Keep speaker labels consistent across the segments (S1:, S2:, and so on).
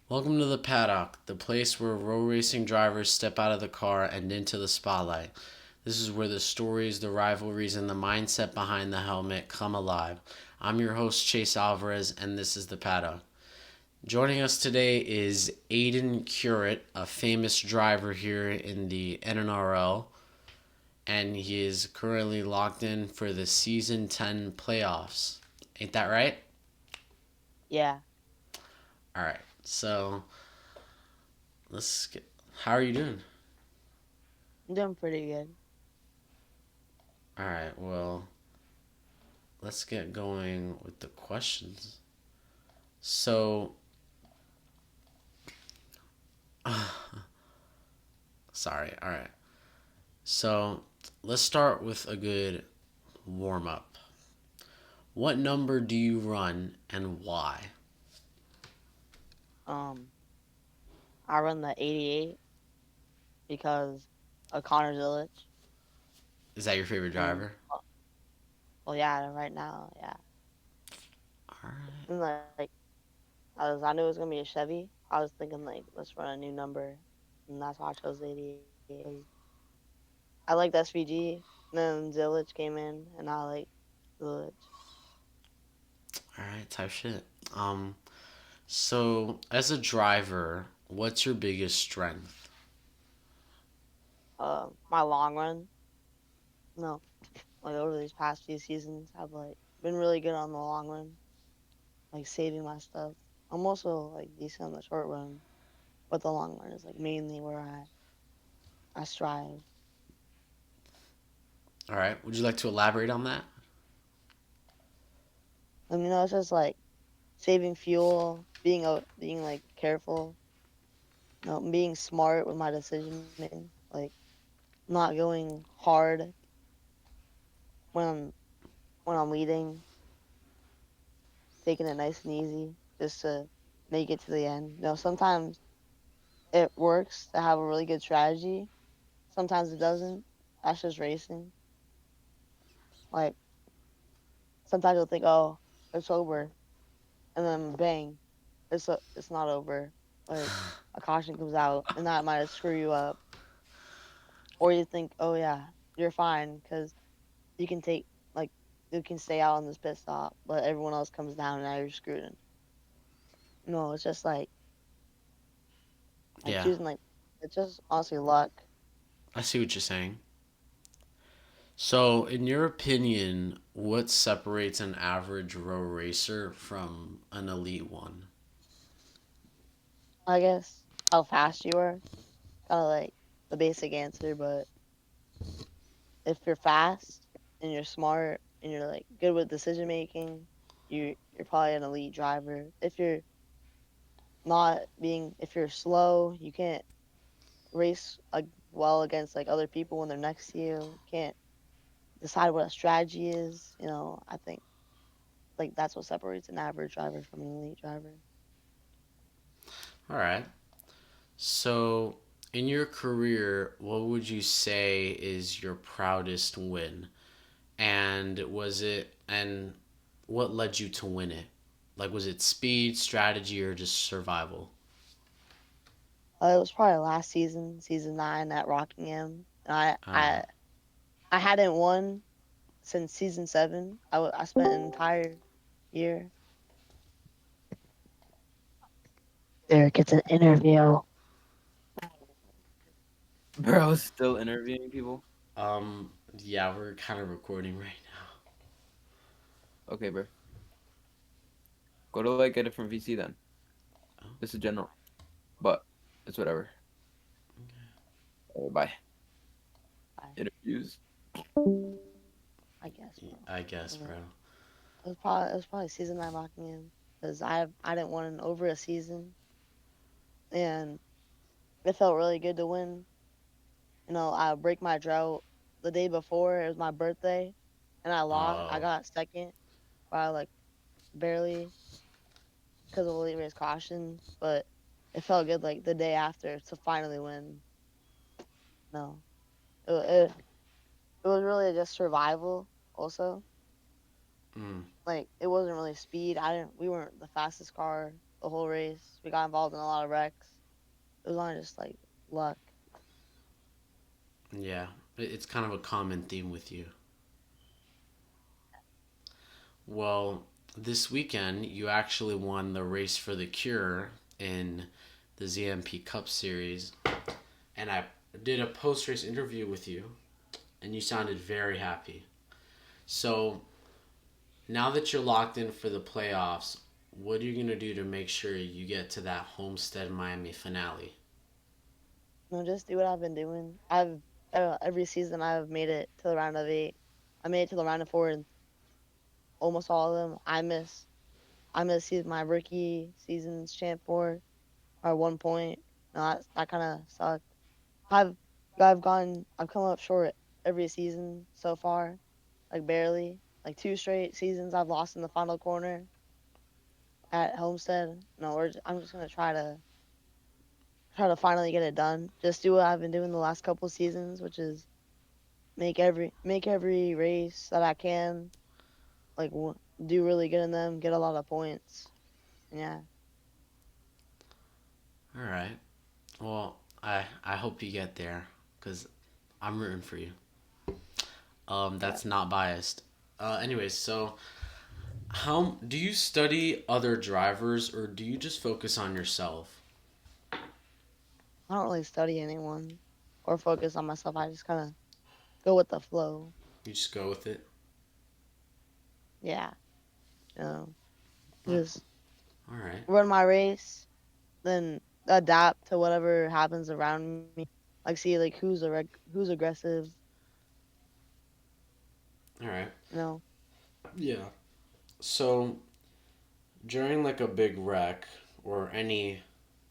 S1: Welcome to the Paddock, the place where road racing drivers step out of the car and into the spotlight. This is where the stories, the rivalries, and the mindset behind the helmet come alive. I'm your host, Chase Alvarez, and this is the Paddock. Joining us today is Aiden Curit, a famous driver here in the NNRL, and he is currently locked in for the Season 10 playoffs. Ain't that right?
S2: Yeah,
S1: All right, so let's get. How are you doing?
S2: I'm doing pretty good.
S1: All right, well, let's get going with the questions. So, sorry. All right. So, let's start with a good warm up. What number do you run and why?
S2: Um, I run the 88 because of Connor Zilic,
S1: Is that your favorite
S2: and
S1: driver?
S2: well, yeah, right now, yeah.
S1: All right.
S2: And I knew it was gonna be a Chevy. I was thinking like, let's run a new number, and that's why I chose the 88. 'Cause I liked SVG, and then Zilic came in, and I like Zilic.
S1: All right, type shit. Um, so as a driver, what's your biggest strength?
S2: My long run, no, like over these past few seasons, I've like been really good on the long run, like saving my stuff. I'm also like decent on the short run, but the long run is like mainly where I strive.
S1: All right. Would you like to elaborate on that?
S2: It's just like saving fuel, being like careful, being smart with my decision making, like not going hard when I'm leading, taking it nice and easy just to make it to the end. Sometimes it works to have a really good strategy. Sometimes it doesn't. That's just racing. Like sometimes you'll think, oh, it's over, and then bang, it's not over. Like a caution comes out, and that might screw you up. Or you think, oh yeah, you're fine because you can take like you can stay out on this pit stop, but everyone else comes down and now you're screwed. No, it's just like
S1: Yeah,
S2: choosing like it's just honestly luck.
S1: I see what you're saying. So, in your opinion, what separates an average row racer from an elite one?
S2: I guess how fast you are, kind of like the basic answer. But if you're fast and you're smart and you're like good with decision making, you're probably an elite driver. If you're slow, you can't race well against like other people when they're next to you. Can't decide what a strategy is. I think like that's what separates an average driver from an elite driver.
S1: All right. So, in your career, what would you say is your proudest win? And what led you to win it? Like, was it speed, strategy, or just survival?
S2: It was probably last season, season 9 at Rockingham, and
S1: Uh,
S2: I hadn't won since season 7. I spent an entire year. There gets an interview.
S3: Bro, still interviewing people?
S1: yeah, we're kind of recording right
S3: Okay, bro. Go to like a different VC then.
S1: now.
S3: This is general. But it's whatever. Bye.
S2: I,
S3: Interviews.
S2: I guess, bro.
S1: I guess,
S2: Uh,
S1: bro.
S2: it was probably season 9 Rockingham because I didn't win in over a season, and it felt really good to win. I break my drought the day before. It was my birthday, and I lost. I
S1: Oh,
S2: got second by like barely because of the late race caution, but it felt good like the day after to finally win. No, it was really just survival. Also,
S1: mm,
S2: like it wasn't really speed. I didn't. We weren't the fastest car. the whole race. We got involved in a lot of wrecks. It was on just like luck.
S1: Yeah, it's kind of a common theme with you. Well, this weekend you actually won the race for the cure in the ZMP Cup Series, and I did a post race interview with you, and you sounded very happy. So now that you're locked in for the playoffs, what are you gonna do to make sure you get to that Homestead Miami finale?
S2: No, just do what I've been doing. Every season I've made it to the round of 8. I made it to the round of 4 in almost all of them. I missed my rookie season's champ 4 by 1 point. No, that kind of sucked. I've I've come up short every season so far, like barely. Like 2 straight seasons I've lost in the final corner at Homestead. No, I'm just gonna try to finally get it done. Just do what I've been doing the last couple seasons, which is make every race that I can, like do really good in them, get a lot of points. Yeah,
S1: All right. Well, I hope you get there because I'm rooting for you.
S2: yeah.
S1: That's not biased. Anyways, so how do you study other drivers or do you just focus on yourself?
S2: I don't really study anyone or focus on myself. I just kind of go with the flow.
S1: You just go with it.
S2: Yeah, you know,
S1: Oh,
S2: just
S1: all right.
S2: run my race, then adapt to whatever happens around me. Like see like who's aggressive,
S1: All right.
S2: you know.
S1: Yeah. So during like a big wreck or any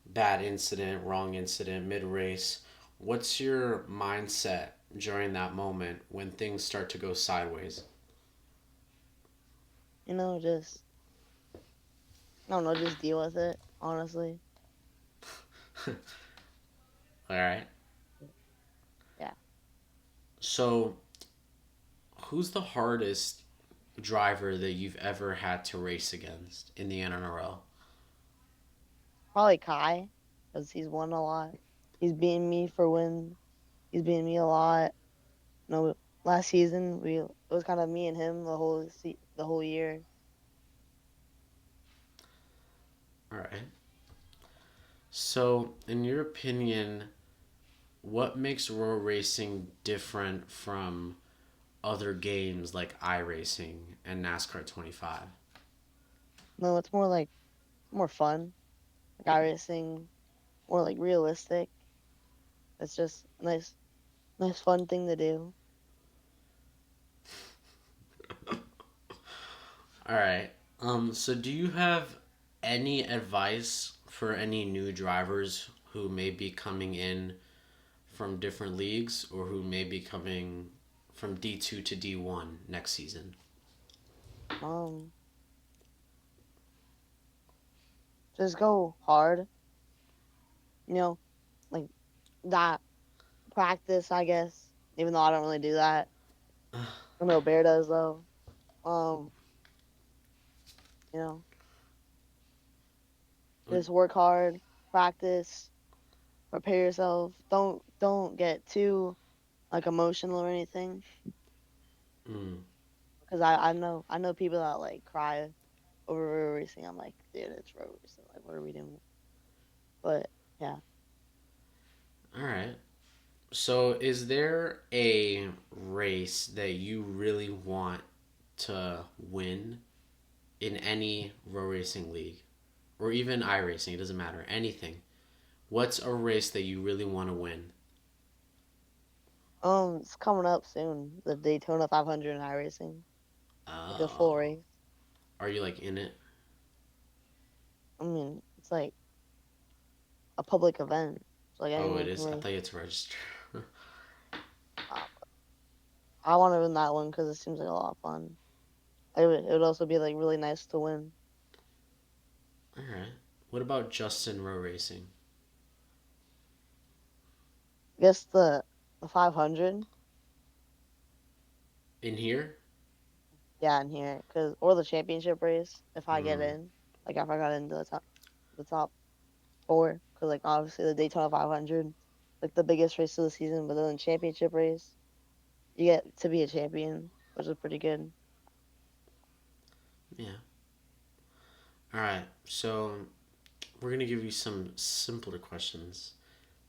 S1: bad incident, wrong incident, mid race, what's your mindset during that moment when things start to go sideways?
S2: Just I don't know, just deal with it. Honestly,
S1: All right.
S2: yeah,
S1: So, who's the hardest driver that you've ever had to race against in the NNRL?
S2: probably Kai, because he's won a lot. He's beaten me for wins. He's beaten me a lot. No, last season it was kind of me and him the whole year.
S1: All right. So, in your opinion, what makes road racing different from other games like iRacing and NASCAR 25?
S2: No, it's more fun. Like iRacing, more like realistic. It's just nice fun thing to do.
S1: All right. So do you have any advice for any new drivers who may be coming in from different leagues or who may be coming from D2 to D1 next season?
S2: Um, just go hard. You know, like that practice, I guess. Even though I don't really do that. I know Bear does though. Um, you know, just work hard, practice, prepare yourself. Don't get too like emotional or anything.
S1: Mm,
S2: Because I know people that like cry over road racing. I'm like, dude, it's road racing. Like, what are we doing? But yeah,
S1: all right. So is there a race that you really want to win in any road racing league or even iRacing? It doesn't matter. Anything. What's a race that you really want to win?
S2: it's coming up soon. The Daytona 500 in iRacing, like a full
S1: Oh.
S2: race.
S1: Are you like in it?
S2: I mean, it's like a public event, so like
S1: Oh, it
S2: anyone can
S1: is. I
S2: race.
S1: thought you had to register.
S2: Uh, I want to win that one because it seems like a lot of fun. It would also be like really nice to win.
S1: All right. What about Justin Row Racing
S2: I guess the 500,
S1: in here?
S2: yeah, in here, cause or the championship race if I get
S1: Mm,
S2: in, like if I got into the top. the top four because like obviously the Daytona 500, like the biggest race of the season, but then the championship race, you get to be a champion, which is pretty good.
S1: Yeah. All right. So we're gonna give you some simpler questions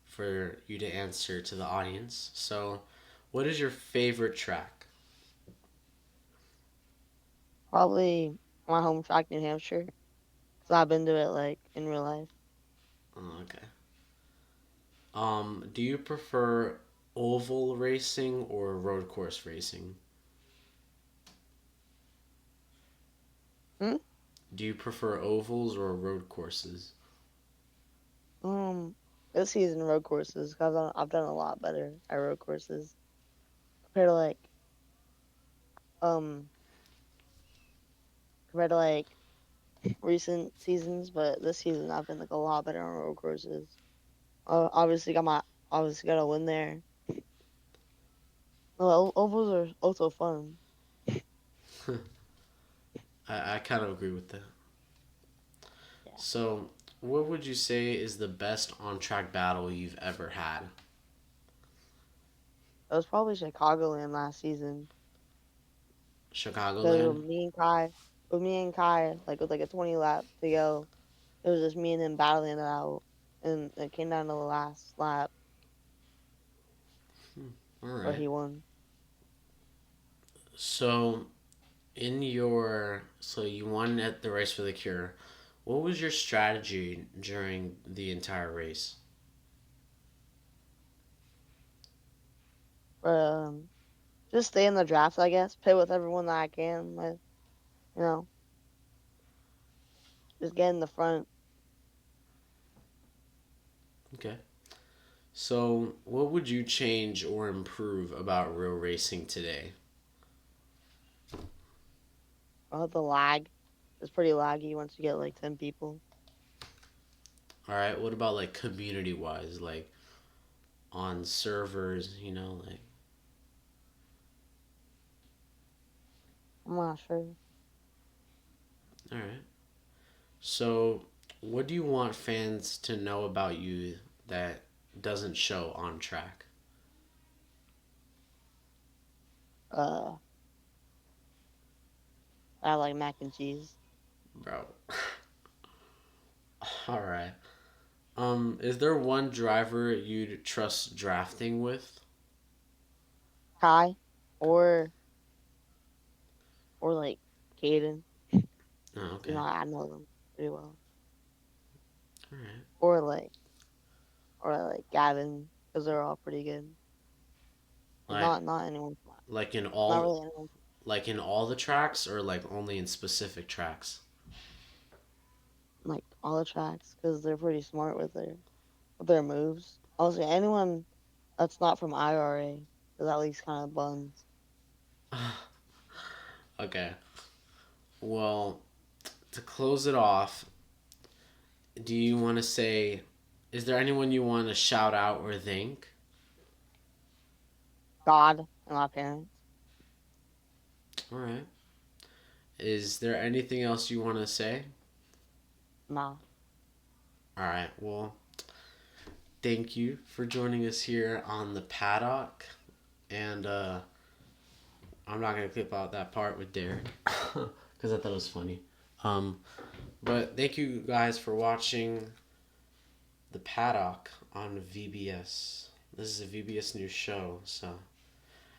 S1: for you to answer to the audience. So, what is your favorite track?
S2: Probably my home track, New Hampshire, because I've been to it like in real life.
S1: Oh, okay. Do you prefer oval racing or road course racing?
S2: Hmm?
S1: Do you prefer ovals or road courses?
S2: Um, this season road courses, cause I've done a lot better at road courses compared to um compared to recent seasons, but this season I've been like a lot better on road courses. Obviously got to win there. No, ovals are also fun.
S1: I kind of agree with that.
S2: Yeah,
S1: So, what would you say is the best on track battle you've ever had?
S2: it was probably Chicagoland last season because
S1: Chicagoland?
S2: with me and Kai, like with like a 20 lap to go, it was just me and him battling it out, and it came down to the last lap
S1: All
S2: where
S1: right.
S2: he won.
S1: So, so you won at the race for the cure. What was your strategy during the entire race?
S2: But just stay in the draft, I guess. Play with everyone that I can. You know, just get in the front.
S1: Okay. So, what would you change or improve about real racing today?
S2: The lag is pretty laggy once you get like 10 people.
S1: All right. What about like community wise, like on servers? Like
S2: I'm not sure.
S1: all right. So, what do you want fans to know about you that doesn't show on track,
S2: Uh, I like mac and cheese.
S1: bro? All right. Is there one driver you'd trust drafting with?
S2: Kai, or like Caden.
S1: Oh,
S2: You
S1: okay.
S2: know, I know them pretty well.
S1: All right.
S2: Or Gavin, because they're all pretty good. Like
S1: Like
S2: not anyone,
S1: like in
S2: not
S1: all
S2: really anyone.
S1: like in all the tracks or like only in specific tracks?
S2: Like all the tracks, because they're pretty smart with their moves. Also, anyone that's not from IRA is at least kind of buns.
S1: Okay. Well, to close it off, do you want to say, is there anyone you want to shout out or thank?
S2: God and my parents.
S1: All right. Is there anything else you want to say?
S2: Nah.
S1: All right. Well, thank you for joining us here on the paddock. And I'm not going to clip out that part with Derek because I thought it was funny. Um, but thank you guys for watching the paddock on VBS. This is a VBS News show. So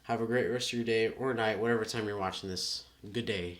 S1: have a great rest of your day or night, whatever time you're watching this. Good day.